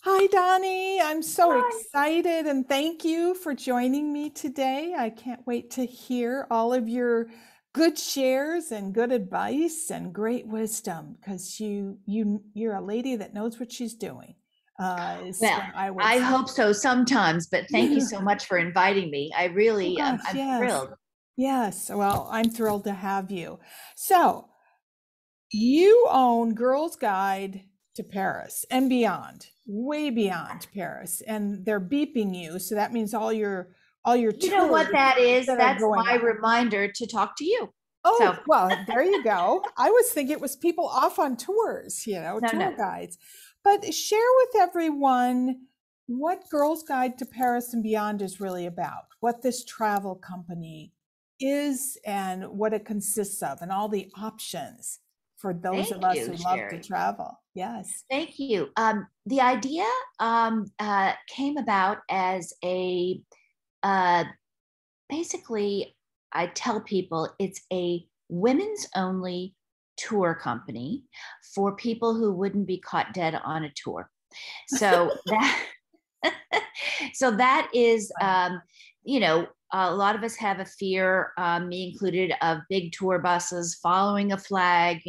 Hi, Donnie. I'm so Hi. excited and thank you for joining me today. I can't wait to hear all of your good shares and good advice and great wisdom because you're a lady that knows what she's doing. Is Well, what I would I say. hope so sometimes, but thank you so much for inviting me. I Oh really, gosh, I'm yes. thrilled. Yes. Well, I'm thrilled to have you. So, you own Girls Guide to Paris and beyond, way beyond Paris, and they're beeping you. So that means all your You know what tours that is? that are That's going my on. reminder to talk to you. So, Oh, well, there you go. I was thinking it was people off on tours, no, tour no. guides. But share with everyone what Girls Guide to Paris and Beyond is really about, what this travel company is and what it consists of, and all the options for those of Thank us you, who love to Sherry. travel. Yes. Thank you. The idea came about as uh, basically, I tell people it's a women's only tour company for people who wouldn't be caught dead on a tour. So that so that is a lot of us have a fear, me included, of big tour buses following a flag,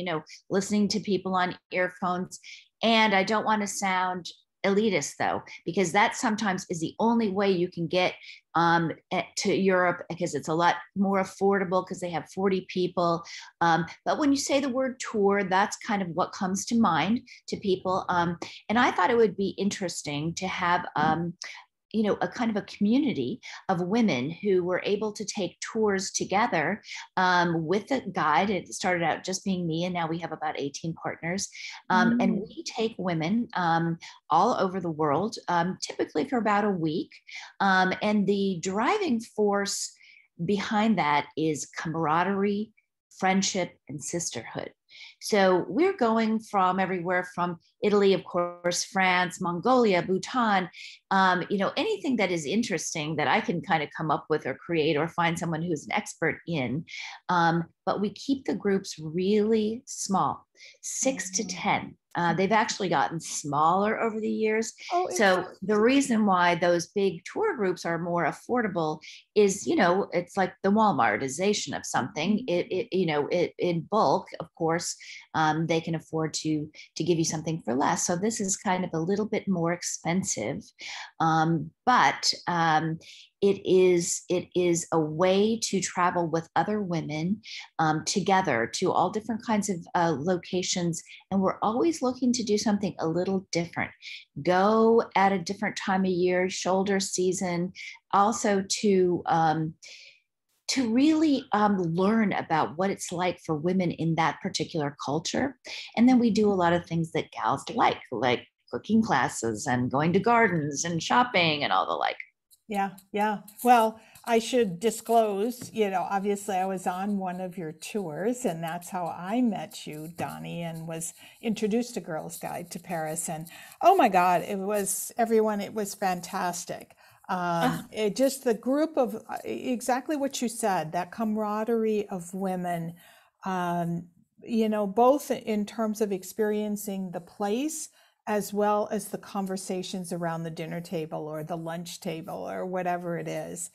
listening to people on earphones. And I don't want to sound elitist though, because that sometimes is the only way you can get to Europe, because it's a lot more affordable because they have 40 people. But when you say the word tour, that's kind of what comes to mind to people. And I thought it would be interesting to have a kind of a community of women who were able to take tours together with a guide. It started out just being me, and now we have about 18 partners. And Mm. we take women all over the world, typically for about a week. And the driving force behind that is camaraderie, friendship, and sisterhood. So we're going from everywhere from Italy, of course, France, Mongolia, Bhutan, anything that is interesting that I can kind of come up with or create or find someone who's an expert in. But we keep the groups really small, 6 to 10. They've actually gotten smaller over the years. Oh, So the interesting. reason why those big tour groups are more affordable is, it's like the Walmartization of something. Mhm. It in bulk, of course, they can afford to give you something for less. So this is kind of a little bit more expensive, but it is a way to travel with other women together to all different kinds of locations, and we're always looking to do something a little different. Go at a different time of year, shoulder season, also to really learn about what it's like for women in that particular culture. And then we do a lot of things that gals like cooking classes and going to gardens and shopping and all the like. Yeah, yeah. Well, I should disclose, obviously I was on one of your tours, and that's how I met you, Donnie, and was introduced to Girls Guide to Paris. And oh my God, it was fantastic. It just the group of exactly what you said, that camaraderie of women, both in terms of experiencing the place as well as the conversations around the dinner table or the lunch table or whatever it is.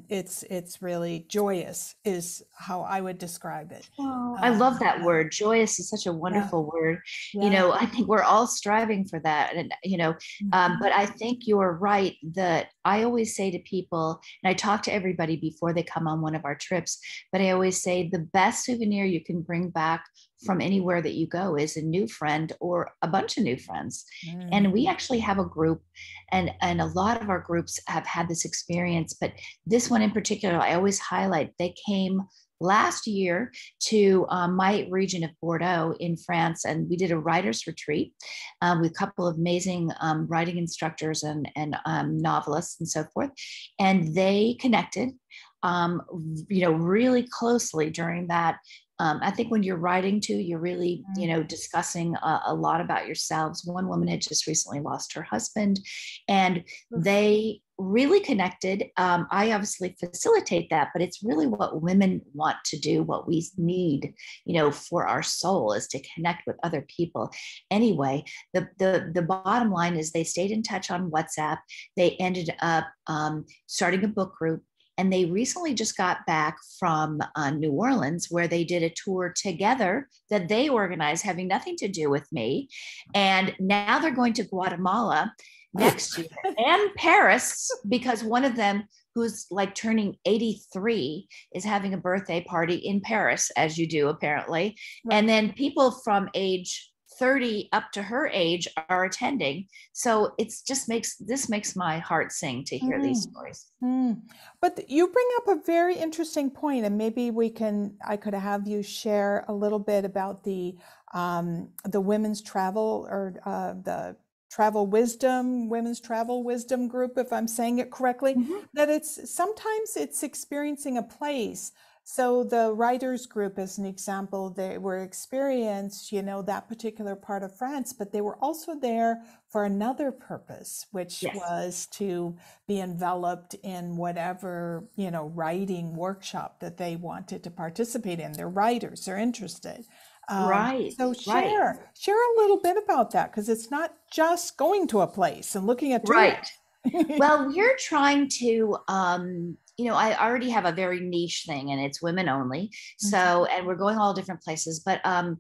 It's really joyous, is how I would describe it. Oh, I love that Yeah, word. Joyous is such a yeah, wonderful word. yeah. I think we're all striving for that. And, Mhm. but I think you're right that I always say to people, and I talk to everybody before they come on one of our trips, but I always say the best souvenir you can bring back from anywhere that you go is a new friend or a bunch of new friends. And we Mm. actually have a group, and a lot of our groups have had this experience, but this one in particular, I always highlight. They came last year to my region of Bordeaux in France, and we did a writers' retreat with a couple of amazing writing instructors and novelists and so forth. And they connected, really closely during that. I think when you're writing too, you're really, Mm. discussing a lot about yourselves. One woman had just recently lost her husband, and Oof. they really connected. I obviously facilitate that, but it's really what women want to do, what we need, for our soul is to connect with other people. Anyway, the bottom line is they stayed in touch on WhatsApp. They ended up starting a book group. And they recently just got back from New Orleans, where they did a tour together that they organized, having nothing to do with me. And now they're going to Guatemala next year and Paris, because one of them, who's like turning 83, is having a birthday party in Paris, as you do apparently. Right. And then people from age 30 up to her age are attending. So this makes my heart sing to hear these stories. But you bring up a very interesting point, and maybe I could have you share a little bit about the women's travel, or the women's travel wisdom group, if I'm saying it correctly, that sometimes it's experiencing a place. So the writers group, as an example, they were experienced, that particular part of France, but they were also there for another purpose, which was to be enveloped in whatever, writing workshop that they wanted to participate in. They're writers, they're interested. Right. So share a little bit about that, because it's not just going to a place and looking at tours. Right. Well, we're trying to, I already have a very niche thing, and it's women only. So, and we're going all different places, but I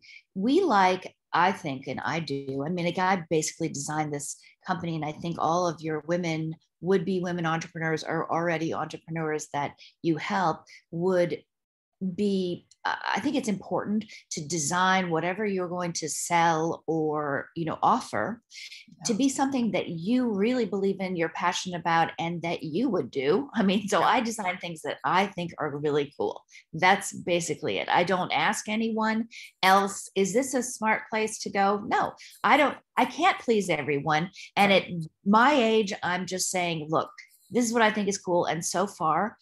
think, and I do, a guy basically designed this company, and I think all of your would-be women entrepreneurs, or already entrepreneurs that you help, would be, I think it's important to design whatever you're going to sell or, offer to be something that you really believe in, you're passionate about, and that you would do. I design things that I think are really cool. That's basically it. I don't ask anyone else, is this a smart place to go? No, I can't please everyone. And at my age, I'm just saying, look, this is what I think is cool. And so far,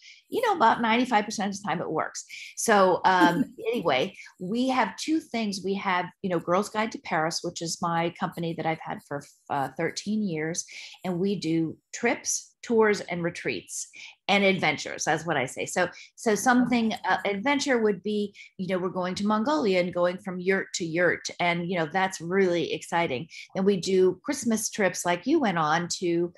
about 95% of the time it works. So anyway, we have two things. We have, Girls Guide to Paris, which is my company that I've had for 13 years. And we do trips, tours, and retreats and adventures. That's what I say. So something adventure would be, we're going to Mongolia and going from yurt to yurt. And, that's really exciting. And we do Christmas trips like you went on to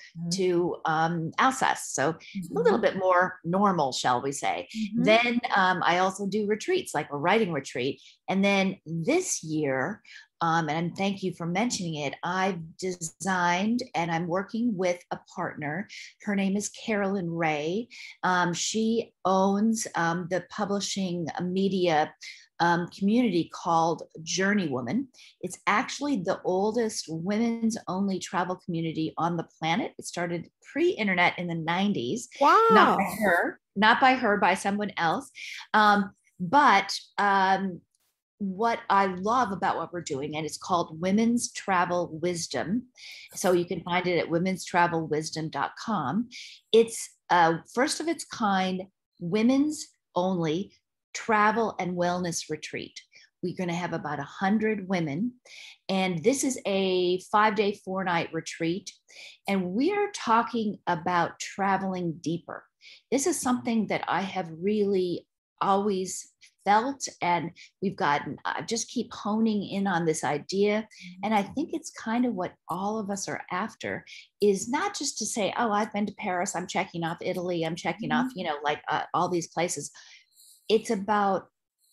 Alsace. So a little bit more normal, shall we say. Then I also do retreats, like a writing retreat. And then this year, and thank you for mentioning it, I've designed, and I'm working with a partner. Her name is Carolyn Ray. She owns the publishing media community called Journeywoman. It's actually the oldest women's only travel community on the planet. It started pre-internet in the 90s. Wow. Not by her, by someone else. But what I love about what we're doing, and it's called Women's Travel Wisdom. So you can find it at womenstravelwisdom.com. It's first of its kind, women's only travel and wellness retreat. We're going to have about 100 women, and this is a 5-day, 4-night retreat. And we are talking about traveling deeper. This is something that I have really always felt, and I just keep honing in on this idea. And I think it's kind of what all of us are after, is not just to say, oh, I've been to Paris, I'm checking off Italy, I'm checking off, all these places. It's about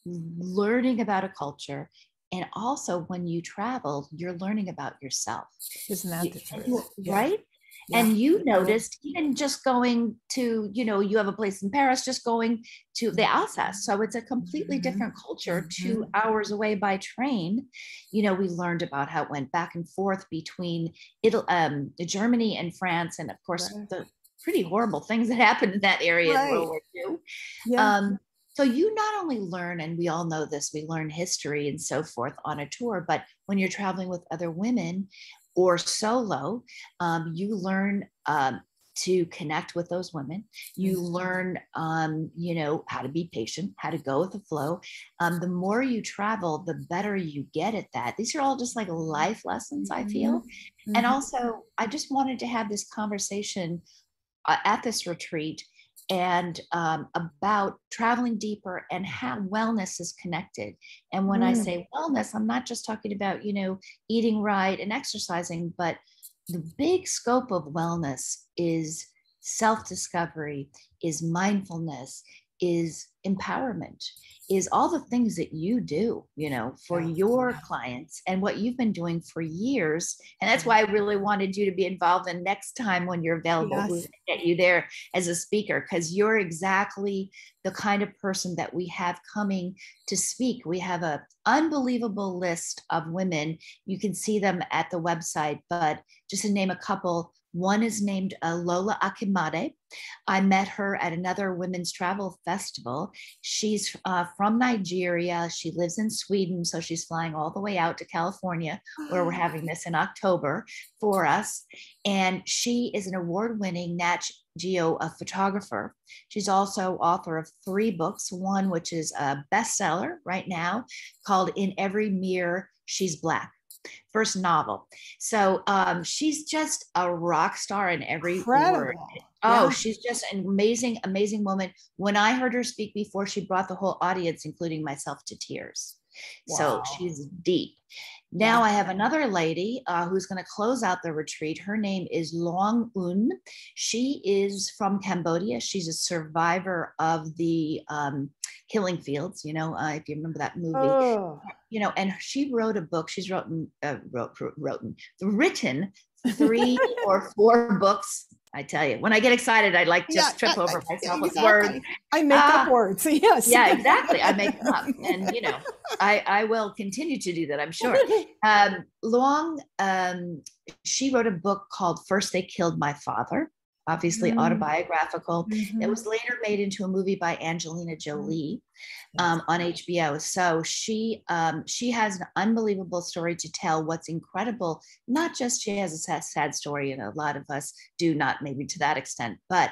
learning about a culture. And also when you travel, you're learning about yourself. Isn't that the truth? Right? Yeah. And you noticed, even just going to, you have a place in Paris, just going to the Alsace. So it's a completely different culture, 2 hours away by train. We learned about how it went back and forth between Germany and France. And of course, the pretty horrible things that happened in that area in World War II. Yeah. So you not only learn, and we all know this, we learn history and so forth on a tour, but when you're traveling with other women or solo, you learn to connect with those women. You learn, how to be patient, how to go with the flow. The more you travel, the better you get at that. These are all just like life lessons, I feel. And also, I just wanted to have this conversation at this retreat, and about traveling deeper and how wellness is connected. And when I Mm, say wellness, I'm not just talking about, eating right and exercising, but the big scope of wellness is self-discovery, is mindfulness, is empowerment, is all the things that you do, for yeah, your yeah, clients and what you've been doing for years. And that's yeah. why I really wanted you to be involved in next time when you're available. We're going Yes. to get you there as a speaker, because you're exactly the kind of person that we have coming to speak. We have an unbelievable list of women. You can see them at the website, but just to name a couple, one is named Lola Akimade. I met her at another women's travel festival. She's from Nigeria. She lives in Sweden, so she's flying all the way out to California, where we're having this in October for us. And she is an award-winning Nat Geo photographer. She's also author of 3 books, one which is a bestseller right now called In Every Mirror She's Black, first novel. So she's just a rock star in every word. Incredible. Oh, Yeah. she's just an amazing, amazing woman. When I heard her speak before, she brought the whole audience, including myself, to tears. So Wow. she's deep. Yeah. Now I have another lady who's going to close out the retreat. Her name is Long Un. She is from Cambodia. She's a survivor of the Killing Fields. If you remember that movie, Oh. and she wrote a book. She's written 3 or 4 books. I tell you, when I get excited, I like Yeah, just trip over myself with words. exactly. I make up Ah, words. Yes. yeah, exactly. I make them up, and I will continue to do that, I'm sure. Long, she wrote a book called First They Killed My Father, obviously Mm, autobiographical. That mhm, was later made into a movie by Angelina mm. Jolie Yes. on HBO. So she has an unbelievable story to tell. What's incredible, not just she has a sad story, and a lot of us do, not maybe to that extent, but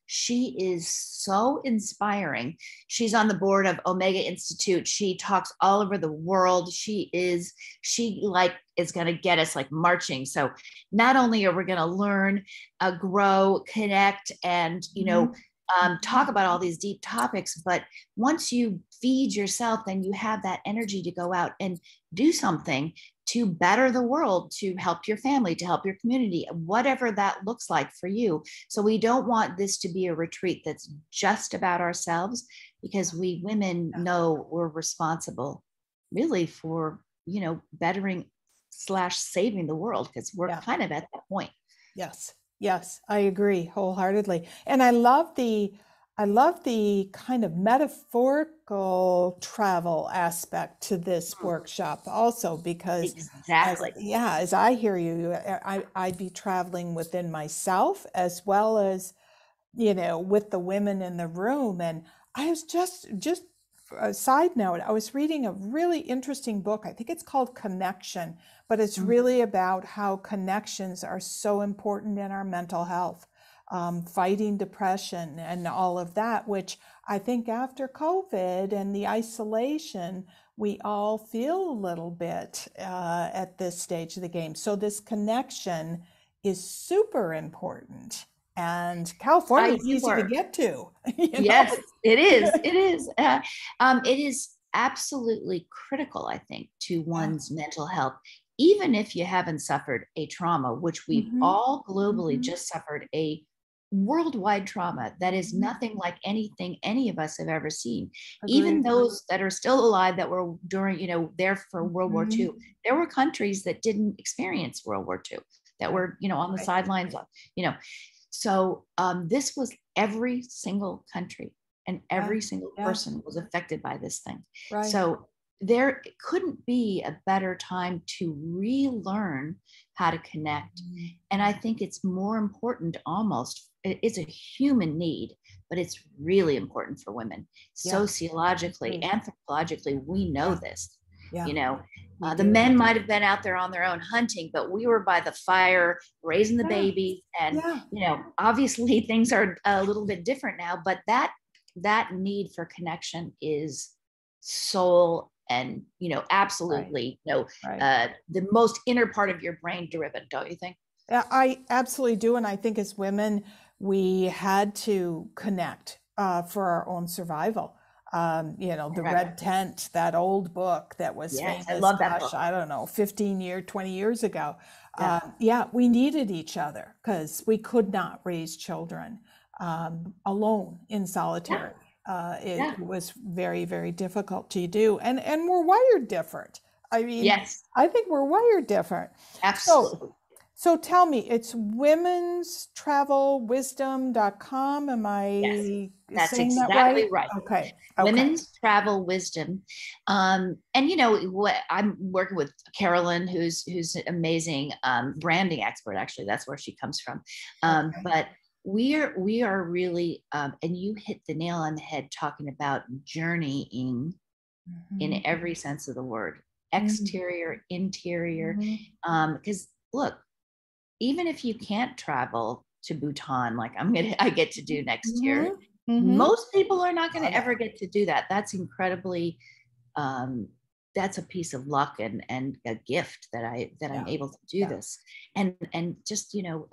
she is so inspiring. She's on the board of Omega Institute. She talks all over the world. She is going to get us like marching. So not only are we going to learn, grow, connect, and Mhm, talk mhm. about all these deep topics, but once you feed yourself, then you have that energy to go out and do something to better the world, to help your family, to help your community, whatever that looks like for you. So we don't want this to be a retreat that's just about ourselves, because we women Yeah, know we're responsible really for, bettering slash saving the world, because we're yeah. kind of at that point. Yes, yes, I agree wholeheartedly. And I love the kind of metaphorical travel aspect to this workshop also because Exactly. as I hear you, I'd be traveling within myself as well as, with the women in the room. And I was just a side note, I was reading a really interesting book. I think it's called Connection, but it's Mhm. really about how connections are so important in our mental health, fighting depression and all of that, which I think after COVID and the isolation, we all feel a little bit at this stage of the game. So this connection is super important. And California is You easy to are. get to, you know? Yes, it is. It is. It is absolutely critical, I think, to Yeah. one's mental health, even if you haven't suffered a trauma, which we've Hmm. all globally Hmm. just suffered a worldwide trauma that is Hmm. nothing like anything any of us have ever seen. Even Agreed. those that are still alive that were during, there for World War Hmm. II, there were countries that didn't experience World War II, that Right. were, on the Right. sidelines of, you know, so this was every single country, and Yeah. every single Yeah. person was affected by this thing. Right. So there couldn't be a better time to relearn how to connect. Mhm. And I think it's more important, almost, it's a human need, but it's really important for women. Yeah. Sociologically, Agreed. anthropologically, we know Yeah. this. Yeah. You know, We the do. men might have been out there on their own hunting, but we were by the fire raising the Yeah. babies. And, Yeah. obviously things are a little bit different now, but that need for connection is soul and, Right. absolutely, Right. the most inner part of your brain driven, don't you think? Yeah, I absolutely do. And I think as women, we had to connect for our own survival. The Right. Red Tent, that old book that was Yes, I famous, love that gosh, book. I don't know, 20 years ago. Yeah. Yeah, we needed each other because we could not raise children alone in Yeah. solitary. It Yeah. was very, very difficult to do. And we're wired different. I mean, Yes, I think we're wired different. So, absolutely. so tell me, it's womenstravelwisdom.com. Am Yes, I that's saying that right? exactly right. Okay. Okay. Women's Travel Wisdom. And what I'm working with Carolyn, who's an amazing branding expert. Actually, that's where she comes from. Okay. But we are really, and you hit the nail on the head talking about journeying in Mhm. every sense of the word, Mhm. exterior, interior. Mhm. Because look, even if you can't travel to Bhutan, like I get to do next year, Mhm. Mhm. most people are not going to Love it. ever get to do that. That's incredibly, um, that's a piece of luck and a gift that I'm Yeah. able to do Yeah. this. And just some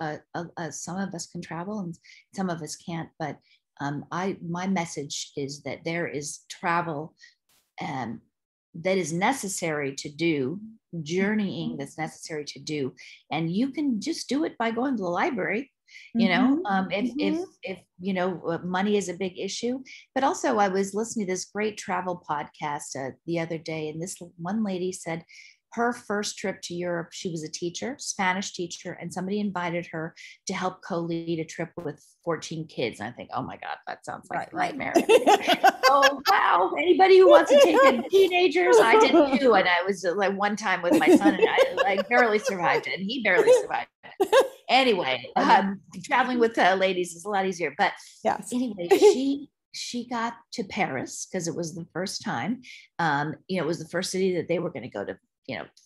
of us can travel and some of us can't. But my message is that there is travel um, that is necessary to do, journeying Mhm. that's necessary to do, and you can just do it by going to the library. Mhm. If money is a big issue. But also, I was listening to this great travel podcast the other day, and this one lady said her first trip to Europe, she was a teacher, Spanish teacher, and somebody invited her to help co-lead a trip with 14 kids. And I think, oh my God, that sounds like Right, a right. nightmare. Oh wow, anybody who wants to take in teenagers, I did too. And I was like one time with my son, and I like barely survived it, and he barely survived it. Anyway, Funny. traveling with ladies is a lot easier. But Yes. anyway, she got to Paris because it was the first time. It was the first city that they were going to go to.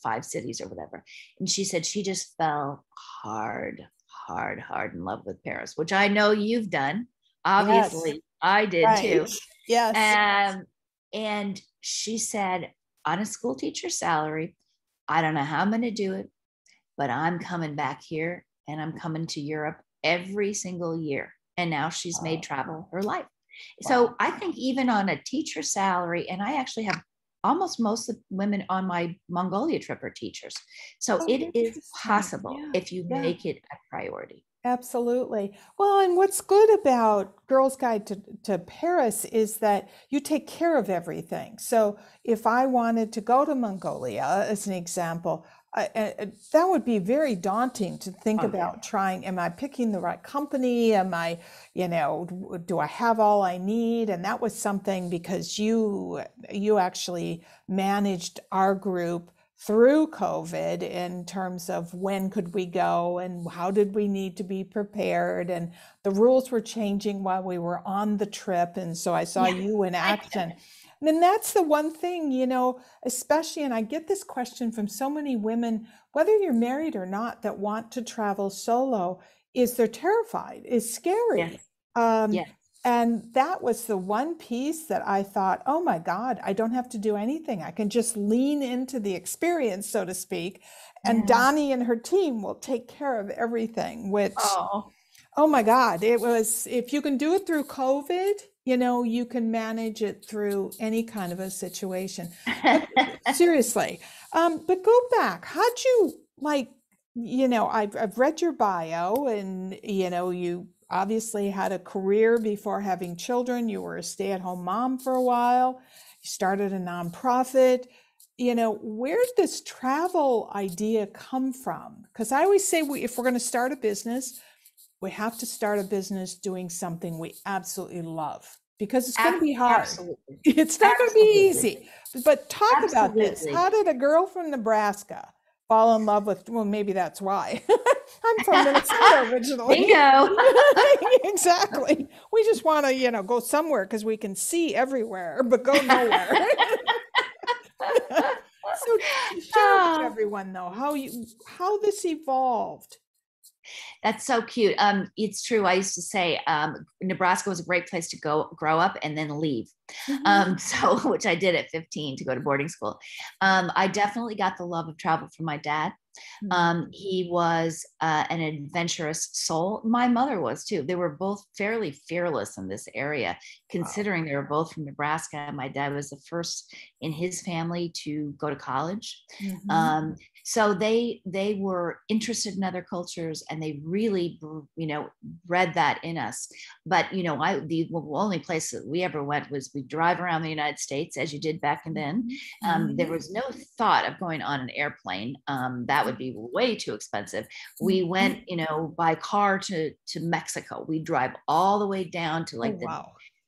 5 cities or whatever. And she said she just fell hard, hard, hard in love with Paris, which I know you've done. Yes. Obviously, I did Right. too. Yes. And she said, on a school teacher salary, I don't know how I'm going to do it, but I'm coming back here and I'm coming to Europe every single year. And now she's made Wow. travel her life. Wow. So I think even on a teacher salary, and I actually have almost most of the women on my Mongolia trip are teachers. So Oh, it is interesting. possible Yeah. if you Yeah. make it a priority. Absolutely. Well, and what's good about Girls Guide to Paris is that you take care of everything. So if I wanted to go to Mongolia, as an example, that would be very daunting to think Oh, yeah. about trying, am I picking the right company? Am I, do I have all I need? And that was something because you actually managed our group through COVID in terms of when could we go and how did we need to be prepared. And the rules were changing while we were on the trip. And so I saw Yeah. you in action. And that's the one thing, especially, and I get this question from so many women, whether you're married or not, that want to travel solo, is they're terrified, is Yes. scary. Um, Yes. and that was the one piece that I thought, oh my God, I don't have to do anything. I can just lean into the experience, so to speak. And Yeah. Donnie and her team will take care of everything, which, Oh, oh my God, it was, if you can do it through COVID, you can manage it through any kind of a situation. But seriously, but go back. How'd you like, I've read your bio and, you obviously had a career before having children. You were a stay-at-home mom for a while. You started a nonprofit. Where did this travel idea come from? Because I always say if we're going to start a business, we have to start a business doing something we absolutely love because it's going to be hard. absolutely. It's not going to be Absolutely. easy. But talk about this. Absolutely. How did a girl from Nebraska fall in love with, well, maybe that's why. I'm from Minnesota originally. Bingo. Exactly. We just want to, go somewhere because we can see everywhere, but go nowhere. So share with Ah, everyone though how this evolved. that's so cute. It's true. I used to say Nebraska was a great place to go grow up and then leave. Mhm. So which I did at 15 to go to boarding school. I definitely got the love of travel from my dad. He was an adventurous soul. My mother was too. They were both fairly fearless in this area, considering they were both from Nebraska. My dad was the first in his family to go to college. So they were interested in other cultures, and they really, bred that in us. But the only place that we ever went was we drive around the United States, as you did back then. There was no thought of going on an airplane. That would be way too expensive. We went, by car to Mexico. We drive all the way down to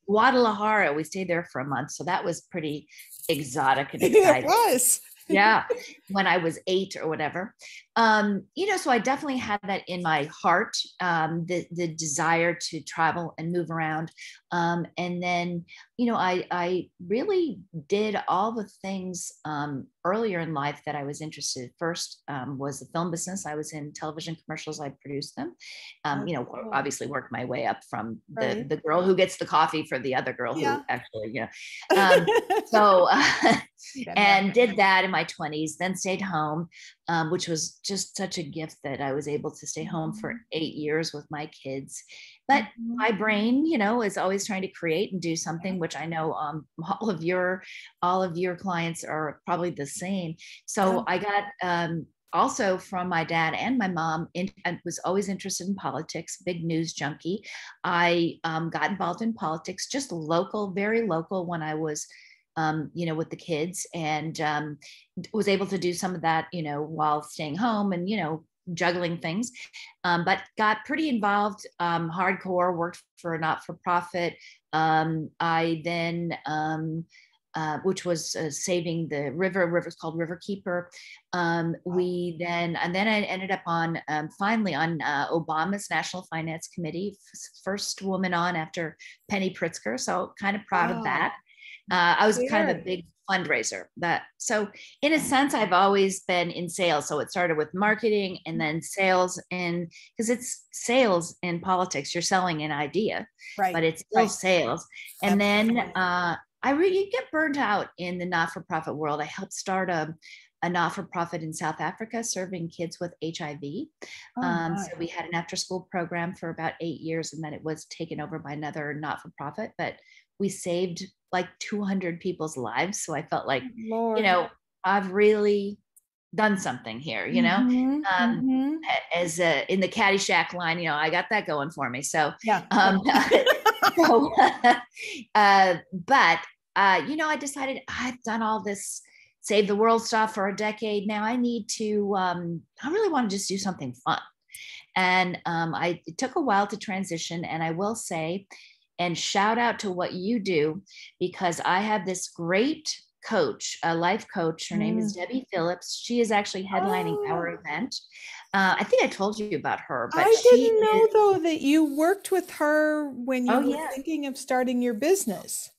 Guadalajara. We stayed there for a month, so that was pretty exotic and exciting. It was. Yeah, when I was 8 or whatever. So I definitely had that in my heart, the desire to travel and move around. And then, I really did all the things earlier in life that I was interested in. First was the film business. I was in television commercials. I produced them. Obviously worked my way up from the girl who gets the coffee for the other girl who actually, and did that in my 20s, then stayed home, which was just such a gift that I was able to stay home for 8 years with my kids. But my brain, is always trying to create and do something, which I know all of your clients are probably the same. So I got also from my dad and my mom, I was always interested in politics, big news junkie. I got involved in politics, just local, very local, when I was with the kids, and was able to do some of that, while staying home and, juggling things, but got pretty involved, hardcore, worked for a not-for-profit. I then, which was saving the river's called Riverkeeper. And then I ended up on, finally on Obama's National Finance Committee, first woman on after Penny Pritzker. So kind of proud of that. I was kind of a big fundraiser. So in a sense, I've always been in sales. So it started with marketing and then sales, and because it's sales in politics, you're selling an idea, but it's still sales. And then I really get burnt out in the not-for-profit world. I helped start a not-for-profit in South Africa serving kids with HIV. So we had an after-school program for about 8 years, and then it was taken over by another not-for-profit, but we saved like 200 people's lives. So I felt like, I've really done something here, as in the Caddyshack line, I got that going for me. So, but I decided I've done all this save the world stuff for a decade now. I need to, I really want to just do something fun. And it took a while to transition. And I will say, and shout out to what you do, because I have this great coach, a life coach. Her name is Debbie Phillips. She is actually headlining our event. I think I told you about her, but I didn't know though that you worked with her when you were thinking of starting your business.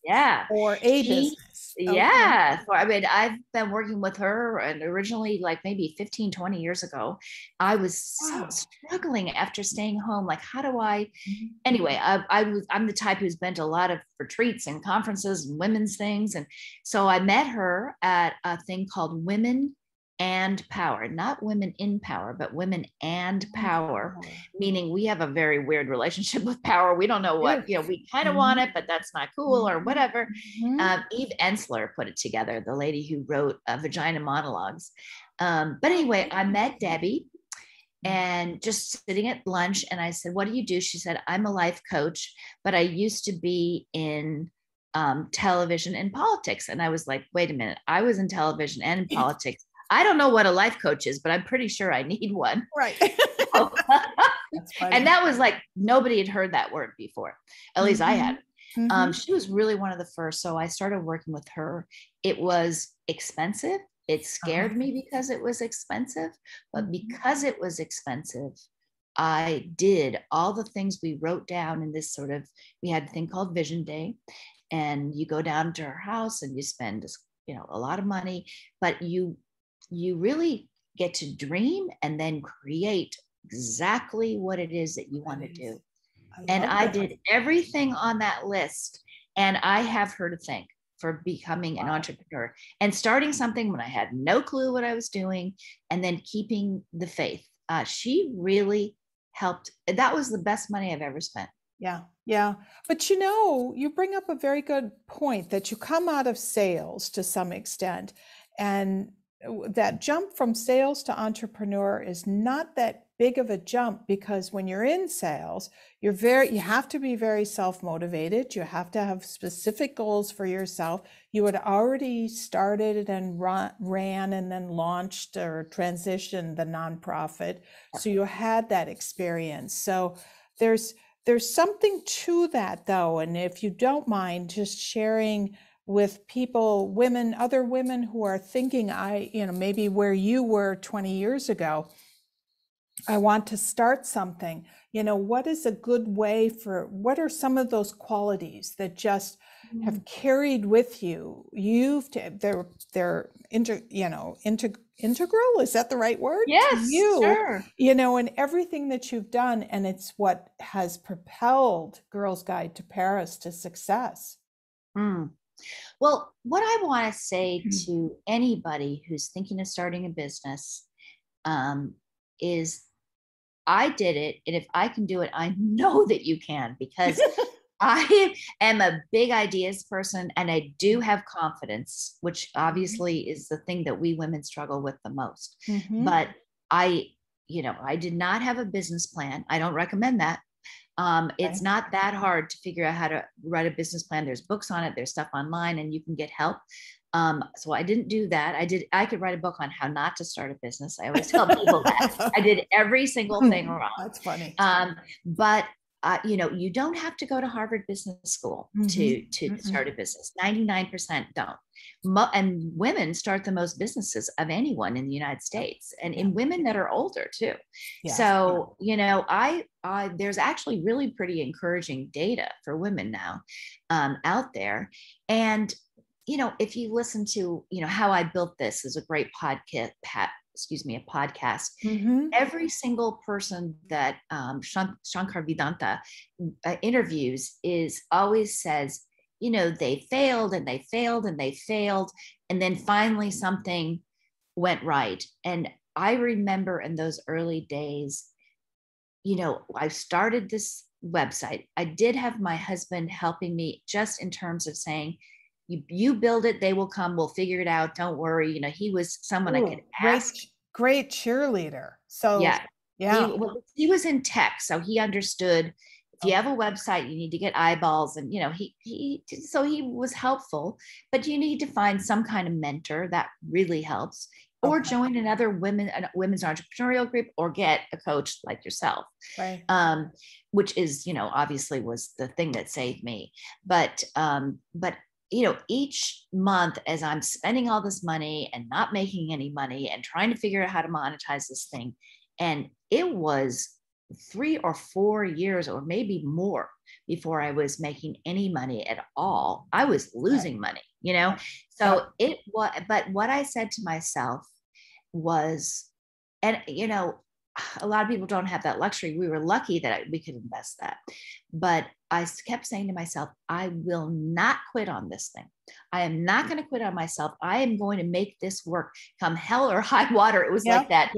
Or a business. Yeah. So, I've been working with her, and originally, like maybe 15, 20 years ago, I was so struggling after staying home. Like, how do I, anyway, I'm the type who's been to a lot of retreats and conferences and women's things. And so I met her at a thing called Women and Power, not Women in Power, but Women and Power, meaning we have a very weird relationship with power. We don't know what, we kind of want it, but that's not cool or whatever. Eve Ensler put it together, the lady who wrote Vagina Monologues. But anyway, I met Debbie and just sitting at lunch, and I said, what do you do? She said, I'm a life coach, but I used to be in television and politics. And I was like, wait a minute, I was in television and in politics. I don't know what a life coach is, but I'm pretty sure I need one. And that was like, nobody had heard that word before. At least I hadn't. She was really one of the first. So I started working with her. It was expensive. It scared me because it was expensive, but because it was expensive, I did all the things we wrote down in this we had a thing called Vision Day, and you go down to her house and you spend, a lot of money, but you really get to dream and then create exactly what it is that you want to do. And I did everything on that list, and I have her to thank for becoming an Wow. entrepreneur and starting something when I had no clue what I was doing, and then keeping the faith. She really helped. That was the best money I've ever spent. Yeah, yeah. But you know, you bring up a very good point that you come out of sales to some extent. And that jump from sales to entrepreneur is not that big of a jump because when you're in sales, you have to be very self-motivated. You have to have specific goals for yourself. You had already started and ran and then launched or transitioned the nonprofit. So you had that experience. So there's there's something to that though, and if you don't mind just sharing with people, women, other women who are thinking, maybe where you were 20 years ago, I want to start something. What is a good way what are some of those qualities that just have carried with you? Integral, is that the right word to Yes, you? sure. In everything that you've done, and it's what has propelled Girls Guide to Paris to success. Mm. Well, what I want to say to anybody who's thinking of starting a business is I did it. And if I can do it, I know that you can, because I am a big ideas person and I do have confidence, which obviously is the thing that we women struggle with the most. Mm-hmm. But I, I did not have a business plan. I don't recommend that. It's Okay. not that hard to figure out how to write a business plan. There's books on it, there's stuff online, and you can get help. So I didn't do that. I could write a book on how not to start a business. I always tell people that I did every single thing wrong. That's funny. But you don't have to go to Harvard Business School to start a business. 99% don't. And women start the most businesses of anyone in the United States, and in women that are older too. Yes. So, I there's actually really pretty encouraging data for women now out there. And, if you listen to, How I Built This is a great podcast, a podcast. Mm-hmm. Every single person that Shankar Vedanta interviews is always says, they failed and they failed and they failed. And then finally something went right. And I remember in those early days, I started this website. I did have my husband helping me just in terms of saying, you build it, they will come, we'll figure it out. Don't worry. He was someone I could ask. Great cheerleader. So Yeah. yeah. He was in tech, so he understood if you have a website, you need to get eyeballs, and so he was helpful. But you need to find some kind of mentor that really helps, or join another women's entrepreneurial group, or get a coach like yourself. Right. Which is, obviously was the thing that saved me. But each month as I'm spending all this money and not making any money and trying to figure out how to monetize this thing, and it was 3 or 4 years or maybe more before I was making any money at all. I was losing money, so it was, but what I said to myself was, and a lot of people don't have that luxury. We were lucky that we could invest that. But I kept saying to myself, I will not quit on this thing. I am not going to quit on myself. I am going to make this work come hell or high water. It was like that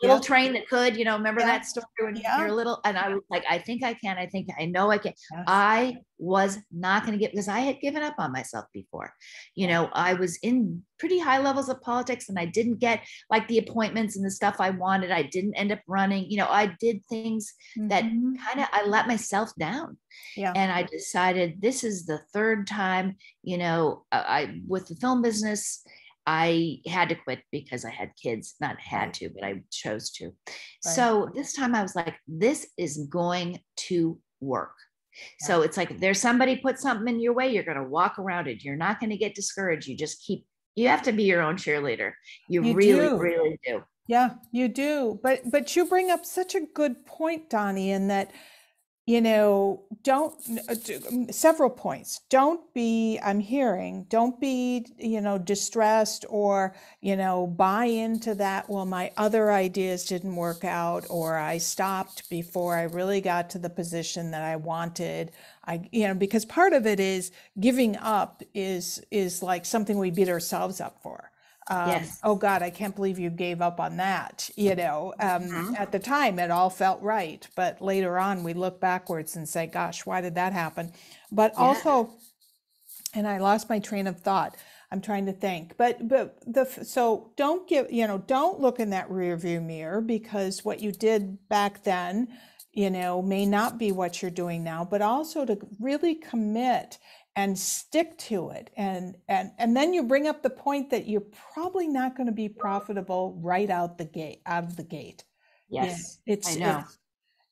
little train that could, remember that story when you're little? And I was like, I think I can. I know I can. Yes. I was not going to get, because I had given up on myself before. I was in pretty high levels of politics and I didn't get like the appointments and the stuff I wanted. I didn't end up running. I did things that kind of, I let myself down. Yeah. And I decided this is the third time, I with the film business, I had to quit because I had kids, not had to, but I chose to. Right. So this time I was like, this is going to work. Yeah. So it's like, if there's somebody put something in your way, you're going to walk around it. You're not going to get discouraged. You have to be your own cheerleader. You really do. Yeah, you do. But you bring up such a good point, Doni, in that, don't, several points. Don't be, I'm hearing, don't be, distressed or, buy into that. Well, my other ideas didn't work out, or I stopped before I really got to the position that I wanted. Because part of it is giving up is like something we beat ourselves up for. Yes. Oh God, I can't believe you gave up on that. Mhm. At the time it all felt right, but later on we look backwards and say, gosh, why did that happen? But Yeah. also, and I lost my train of thought. I'm trying to think, so don't look in that rear view mirror, because what you did back then, may not be what you're doing now, but also to really commit and stick to it. And then you bring up the point that you're probably not going to be profitable right out of the gate. Yeah, Yes. I know.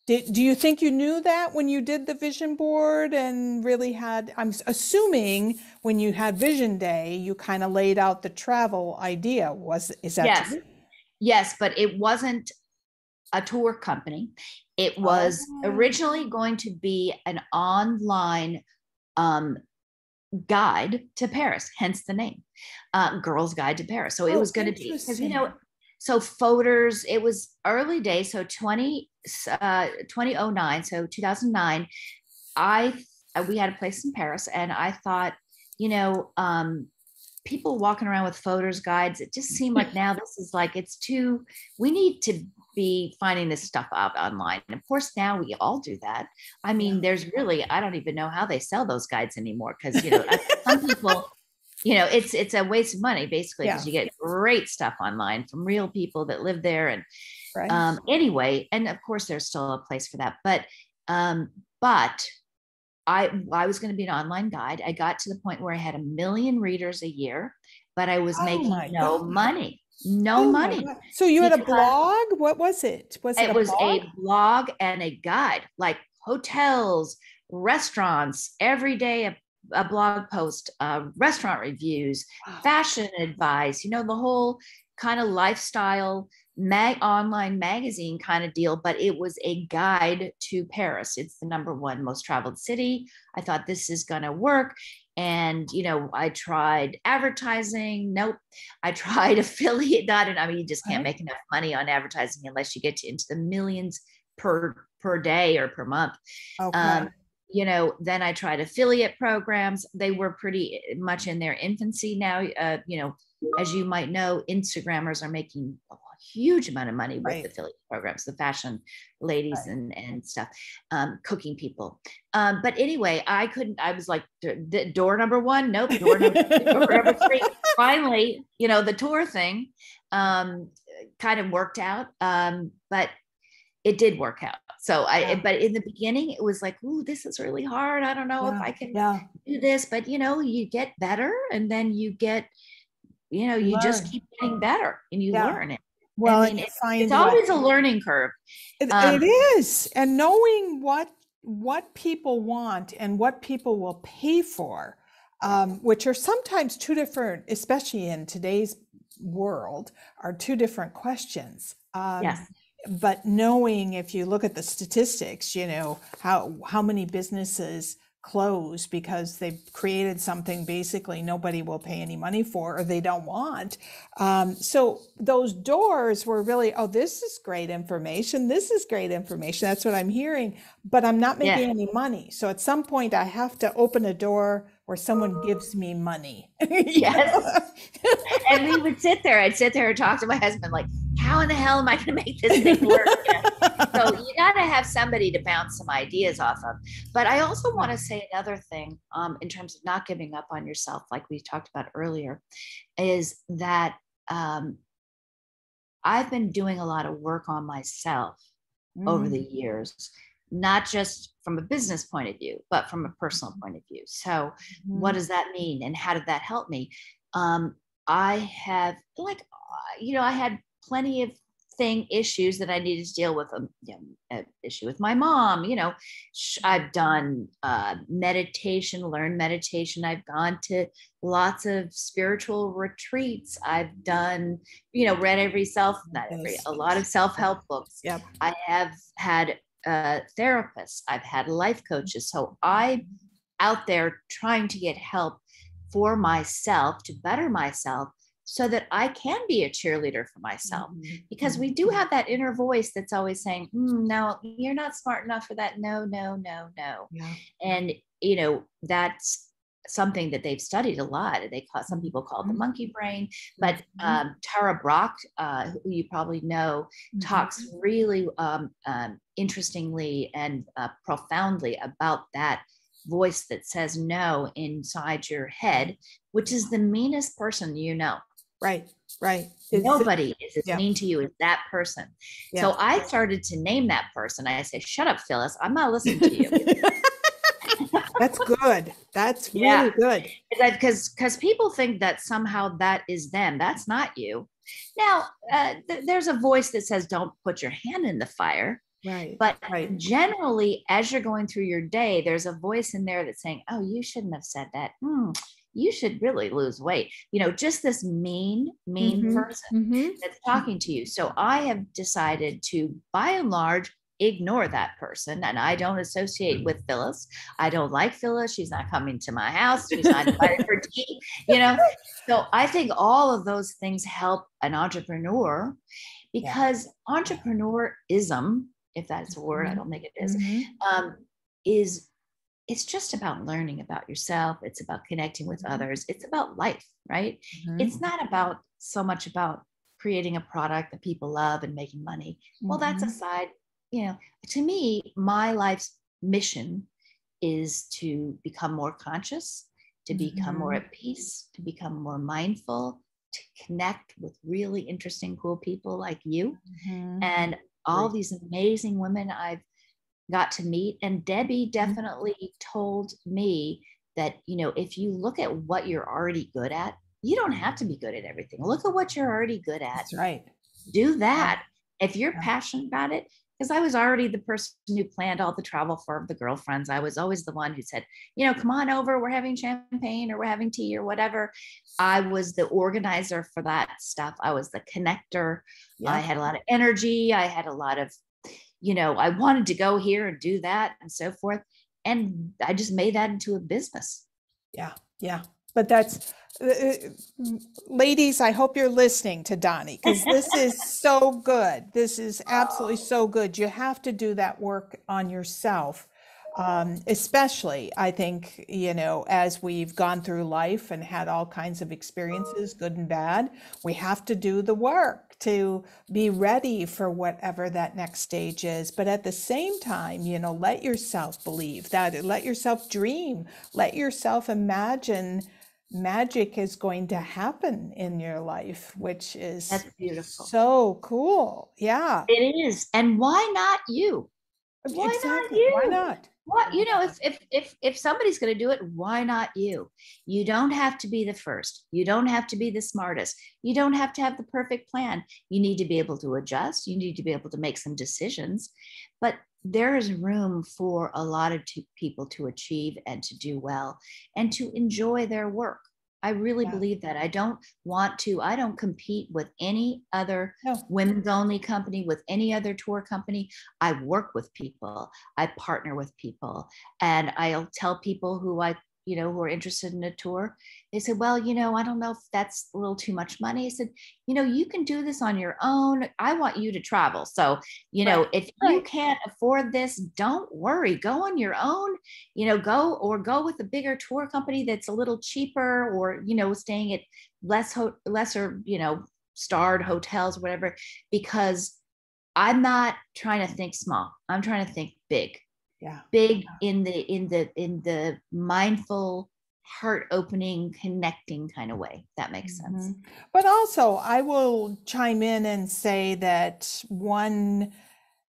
it's do you think you knew that when you did the vision board and really had, I'm assuming when you had Vision Day, you kind of laid out the travel idea. Is that Yes. true? Yes, but it wasn't a tour company. It was Oh, originally going to be an online um, guide to Paris, hence the name, Girls Guide to Paris. So it oh, was going to be, because, interesting. so photos, it was early days. So 2009, so 2009, I, we had a place in Paris, and I thought, you know, people walking around with photos guides, it just seemed like now this is like, it's too, we need to be finding this stuff out online. And of course now we all do that. I mean, Yeah. there's really, I don't even know how they sell those guides anymore, because some people, it's a waste of money basically, Yeah, because you get great stuff online from real people that live there. And right. anyway, and of course there's still a place for that, but I was going to be an online guide. I got to the point where I had 1 million readers a year, but I was Oh making my no God. money, no Oh my money, God. So you had a because blog? What was it? Was it it a was blog? a blog and a guide, like hotels, restaurants, every day a blog post, restaurant reviews, Wow. fashion advice, the whole kind of lifestyle online magazine kind of deal. But it was a guide to Paris. It's the #1 most traveled city. I thought this is going to work. And, I tried advertising. Nope. I tried affiliate. Not, I mean, you just can't Right. make enough money on advertising unless you get into the millions per day or per month. Um, Okay. then I tried affiliate programs. They were pretty much in their infancy now. As you might know, Instagrammers are making a huge amount of money with Right. affiliate programs, the fashion ladies Right. and stuff, cooking people. But anyway, I was like, door #1, nope, door number 2, door #3. Finally, the tour thing kind of worked out. But it did work out. So Yeah. but in the beginning, it was like, ooh, this is really hard. I don't know if Yeah. I can Yeah. do this. But you get better, and then you just Learn. keep getting better, and you Yeah. learn it. I Well, and mean, you it's find what always a learning curve. it Um, is, and knowing what people want and what people will pay for, yeah. which are sometimes two different, especially in today's world, are two different questions. Yes. But knowing, if you look at the statistics, how many businesses close because they've created something basically nobody will pay any money for or they don't want. So those doors were really, oh, this is great information. This is great information. That's what I'm hearing, but I'm not Yeah. making any money. So at some point I have to open a door where someone gives me money. Yes. And we would sit there. I'd sit there and talk to my husband, like, how in the hell am I going to make this thing work? So you got to have somebody to bounce some ideas off of. But I also want to say another thing, in terms of not giving up on yourself, like we talked about earlier, is that I've been doing a lot of work on myself over the Mm, years, not just from a business point of view, but from a personal point of view. So, what mhm. does that mean, and how did that help me? Um, I have, like, I had plenty of issues that I needed to deal with. An issue with my mom. I've done meditation, learned meditation. I've gone to lots of spiritual retreats. I've done, read not every, Yes. a lot of self help books. Yep. I have had therapists, I've had life coaches. So I'm out there trying to get help for myself to better myself so that I can be a cheerleader for myself. Because we do have that inner voice that's always saying, no, you're not smart enough for that. No, no, no, no. Yeah. And, that's something that they've studied a lot. Some people call it the monkey brain, but Tara Brach, who you probably know, talks really interestingly and profoundly about that voice that says no inside your head, which is the meanest person you know. Right. Nobody is as yeah. mean to you as that person. Yeah. So I started to name that person. I say, shut up, Phyllis. I'm not listening to you. That's good. That's really good. Because people think that somehow that is them. That's not you. Now, there's a voice that says, don't put your hand in the fire. Right. But generally, as you're going through your day, there's a voice in there that's saying, oh, you shouldn't have said that. You should really lose weight. Just this mean person that's talking to you. So I have decided to, by and large, ignore that person. And I don't associate with Phyllis. I don't like Phyllis. She's not coming to my house. She's not invited for tea, So I think all of those things help an entrepreneur, because entrepreneurism, if that's a word, I don't think it is, it's just about learning about yourself. It's about connecting with others. It's about life, right? It's not about so much about creating a product that people love and making money. Well, that's a side. To me, my life's mission is to become more conscious, to become more at peace, to become more mindful, to connect with really interesting, cool people like you, and all these amazing women I've got to meet. And Debbie definitely told me that, if you look at what you're already good at, you don't have to be good at everything. Look at what you're already good at. That's right. Do that. If you're passionate about it, because I was already the person who planned all the travel for the girlfriends. I was always the one who said, come on over, we're having champagne or we're having tea or whatever. I was the organizer for that stuff. I was the connector. I had a lot of energy. I had a lot of, I wanted to go here and do that and so forth. And I just made that into a business. Yeah. But that's, ladies, I hope you're listening to Doni, because this is so good. This is absolutely so good. You have to do that work on yourself. Especially, I think, as we've gone through life and had all kinds of experiences, good and bad, we have to do the work to be ready for whatever that next stage is. But at the same time, let yourself believe that, let yourself dream, let yourself imagine magic is going to happen in your life, which is That's beautiful. So cool. Yeah. It is. And why not you? Why not you? Why not? What, if somebody's going to do it, why not you? You don't have to be the first. You don't have to be the smartest. You don't have to have the perfect plan. You need to be able to adjust. You need to be able to make some decisions. But there is room for a lot of people to achieve and to do well and to enjoy their work. I really believe that. I don't compete with any other women's only company, with any other tour company. I work with people. I partner with people. And I'll tell people who who are interested in a tour. They said, well, I don't know if that's a little too much money. I said, you can do this on your own. I want you to travel. So, if you can't afford this, don't worry, go on your own, go with a bigger tour company that's a little cheaper, or, staying at lesser, starred hotels, whatever, because I'm not trying to think small. I'm trying to think big. Big in the mindful, heart opening, connecting kind of way. That makes sense. But also, I will chime in and say that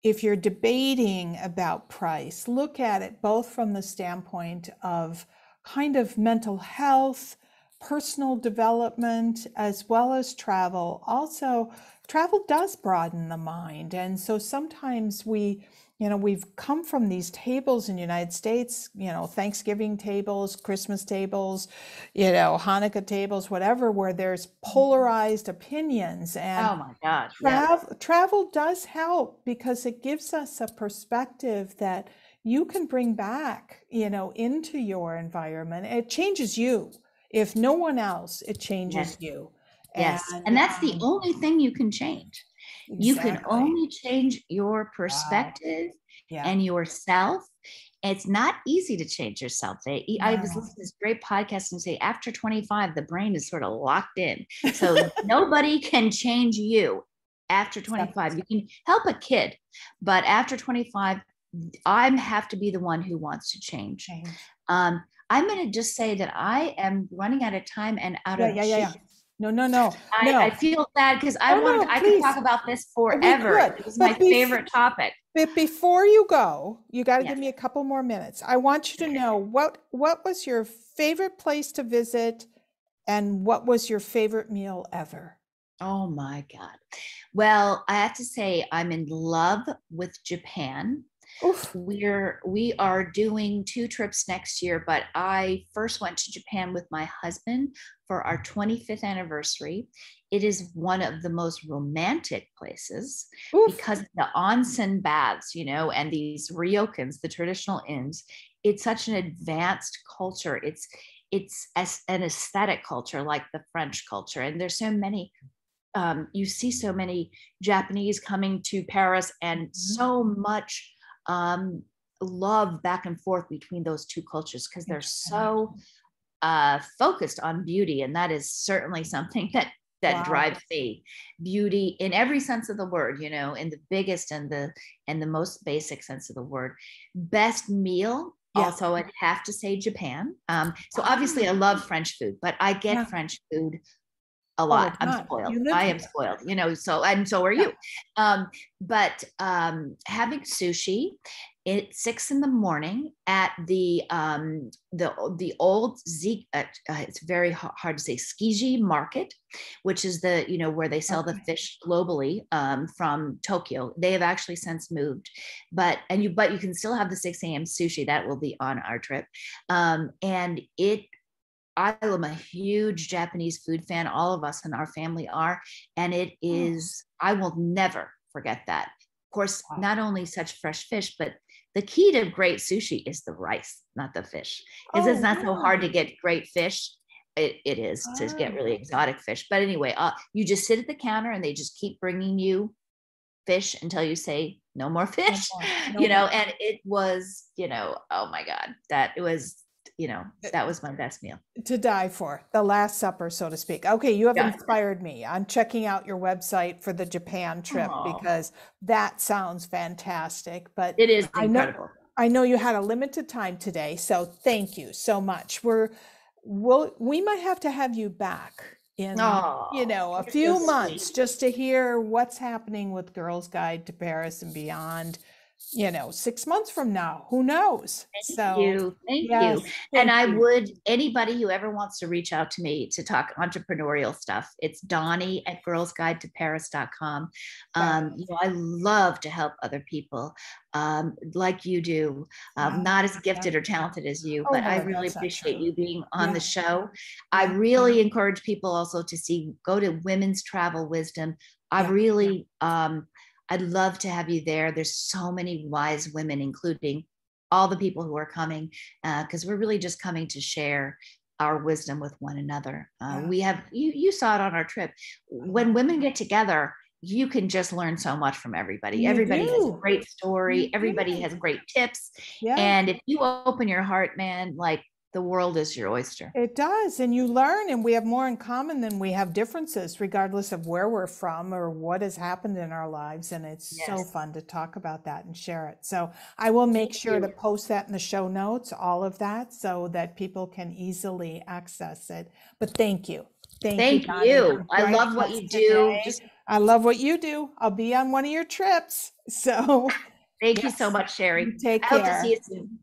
if you're debating about price, look at it both from the standpoint of kind of mental health, personal development, as well as travel. Also, travel does broaden the mind. And so sometimes we we've come from these tables in the United States, Thanksgiving tables, Christmas tables, Hanukkah tables, whatever, where there's polarized opinions. And Oh my God. Yeah. travel does help because it gives us a perspective that you can bring back, into your environment. It changes you. If no one else, it changes Yes. you. Yes. And And that's the only thing you can change. You can exactly. only change your Wow. perspective Yeah. and yourself. It's not easy to change yourself. I was No. listening to this great podcast and say after 25, the brain is sort of locked in. So nobody can change you after 25. You can help a kid, but after 25, I have to be the one who wants to change. Change. I'm going to just say that I am running out of time and out Yeah, of yeah, yeah, yeah. cheese. No, no, no, I no. feel bad because Oh, no, I could talk please. about this We forever. could. It was But my favorite topic. before you go, you got to Yeah. give me a couple more minutes. I want you to know what was your favorite place to visit and what was your favorite meal ever? Oh my God. Well, I have to say I'm in love with Japan. Oof. We are doing 2 trips next year, but I first went to Japan with my husband for our 25th anniversary. It is one of the most romantic places Oof. because of the onsen baths, and these ryokans, the traditional inns. It's such an advanced culture. It's an aesthetic culture like the French culture, and there's so many. You see so many Japanese coming to Paris, and so much love back and forth between those two cultures because they're so focused on beauty, and that is certainly something that Wow. drives me. Beauty in every sense of the word, in the biggest and the most basic sense of the word. Best meal. Yeah. Also, I'd have to say Japan. So Wow. obviously, I love French food, but I get Yeah. French food a All the lot. I'm time. spoiled. You live I am here. spoiled, so, and so are Yeah. you. But having sushi at 6 a.m. at the old it's very hard to say, Tsukiji market, which is the where they sell the fish globally, from Tokyo. They have actually since moved, but you can still have the 6 a.m. sushi that will be on our trip, and I am a huge Japanese food fan. All of us in our family are. And it is, I will never forget that. Of course, not only such fresh fish, but the key to great sushi is the rice, not the fish. Because it's not so hard to get great fish. It is to get really exotic fish. But anyway, you just sit at the counter and they just keep bringing you fish until you say, no more fish, No more. and it was, oh my God, that was my best meal. To die for, the Last Supper, so to speak. Okay, you have Yeah. inspired me. I'm checking out your website for the Japan trip because that sounds fantastic. But It is incredible. I know you had a limited time today, so thank you so much. We might have to have you back in a few months just to hear what's happening with Girls Guide to Paris and beyond. 6 months from now, who knows? Thank you. Yes, And thank I you. would, anybody who ever wants to reach out to me to talk entrepreneurial stuff, it's Doni at girlsguidetoparis.com. I love to help other people, like you do. Not as gifted or talented as you, but I really That's not appreciate true. you being on the show. I Yeah. really encourage people also to go to Women's Travel Wisdom. I really, I'd love to have you there. There's so many wise women, including all the people who are coming, because we're really just coming to share our wisdom with one another. We have, you saw it on our trip. When women get together, you can just learn so much from everybody. Everybody has a great story. Everybody has great tips. And if you open your heart, man, like, the world is your oyster. It does. And you learn, and we have more in common than we have differences, regardless of where we're from or what has happened in our lives. And it's so fun to talk about that and share it. So I will make sure to post that in the show notes, all of that, so that people can easily access it. But thank you. Thank you. I love what you do. I love what you do. I'll be on one of your trips. So thank you so much, Sherry. take I care. hope to see you soon.